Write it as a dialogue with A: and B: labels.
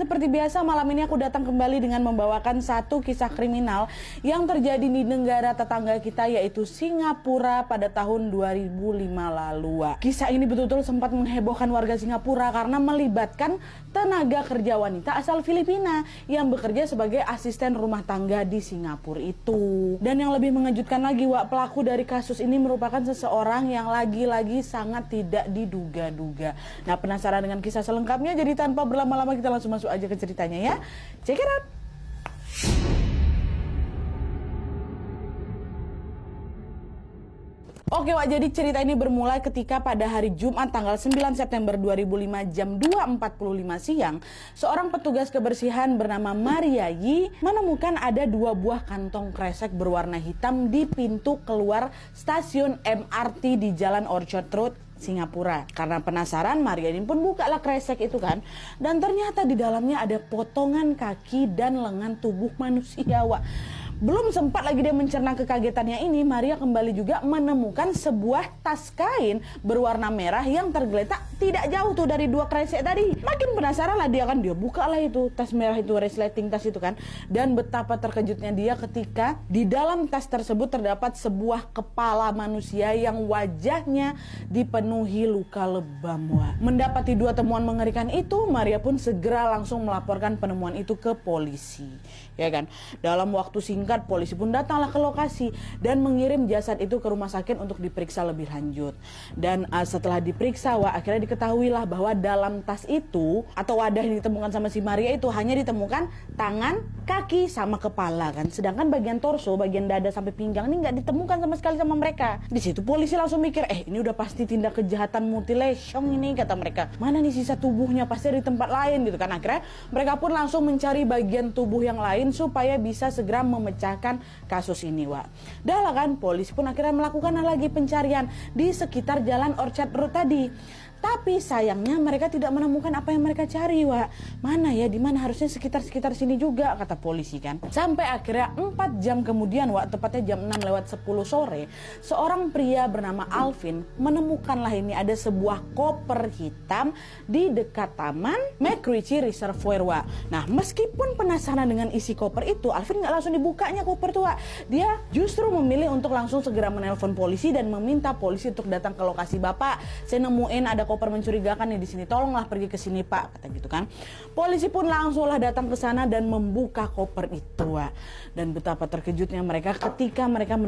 A: Seperti biasa, malam ini aku datang kembali dengan membawakan satu kisah kriminal yang terjadi di negara tetangga kita, yaitu Singapura pada tahun 2005 lalu. Kisah ini betul-betul sempat menghebohkan warga Singapura karena melibatkan tenaga kerja wanita asal Filipina yang bekerja sebagai asisten rumah tangga di Singapura itu. Dan yang lebih mengejutkan lagi, pelaku dari kasus ini merupakan seseorang yang lagi-lagi sangat tidak diduga-duga. Nah, penasaran dengan kisah selengkapnya? Jadi tanpa berlama-lama kita langsung masuk aja ke ceritanya ya. Check it out. Oke jadi cerita ini bermulai ketika pada hari Jumat tanggal 9 September 2005 jam 2.45 siang, seorang petugas kebersihan bernama Maria Yi menemukan ada 2 buah kantong kresek berwarna hitam di pintu keluar stasiun MRT di Jalan Orchard Road, Singapura. Karena penasaran, Maria ini pun bukalah kresek itu kan, dan ternyata di dalamnya ada potongan kaki dan lengan tubuh manusia. Belum sempat lagi dia mencerna kekagetannya ini, Maria kembali juga menemukan sebuah tas kain berwarna merah yang tergeletak tidak jauh tuh dari 2 kresek tadi. Makin penasaran lah dia kan, dia buka lah itu tas merah itu, resleting tas itu kan. Dan betapa terkejutnya dia ketika di dalam tas tersebut terdapat sebuah kepala manusia yang wajahnya dipenuhi luka lebam. Mendapati 2 temuan mengerikan itu, Maria pun segera langsung melaporkan penemuan itu ke polisi. Ya kan, dalam waktu singkat polisi pun datanglah ke lokasi dan mengirim jasad itu ke rumah sakit untuk diperiksa lebih lanjut. Dan setelah diperiksa, akhirnya diketahuilah bahwa dalam tas itu atau wadah yang ditemukan sama si Maria itu hanya ditemukan tangan, kaki, sama kepala kan. Sedangkan bagian torso, bagian dada sampai pinggang ini nggak ditemukan sama sekali sama mereka. Di situ polisi langsung mikir, ini udah pasti tindak kejahatan mutilation ini, kata mereka. Mana nih sisa tubuhnya, pasti di tempat lain gitu kan. Akhirnya mereka pun langsung mencari bagian tubuh yang lain supaya bisa segera memecahkan kasus ini. Dah lah kan, polisi pun akhirnya melakukan lagi pencarian di sekitar Jalan Orchard Road tadi. Tapi sayangnya mereka tidak menemukan apa yang mereka cari, Mana ya, di mana, harusnya sekitar sini juga, kata polisi kan. Sampai akhirnya 4 jam kemudian, tepatnya jam 6:10 sore, seorang pria bernama Alvin menemukanlah ini ada sebuah koper hitam di dekat taman MacRitchie Reservoir, Nah, meskipun penasaran dengan isi koper itu, Alvin nggak langsung dibukanya koper tuh, Dia justru memilih untuk langsung segera menelpon polisi dan meminta polisi untuk datang ke lokasi. Bapak, saya nemuin ada koper mencurigakan nih di sini, tolonglah pergi ke sini Pak, kata gitu kan. Polisi pun langsunglah datang ke sana dan membuka koper itu, Dan betapa terkejutnya mereka ketika mereka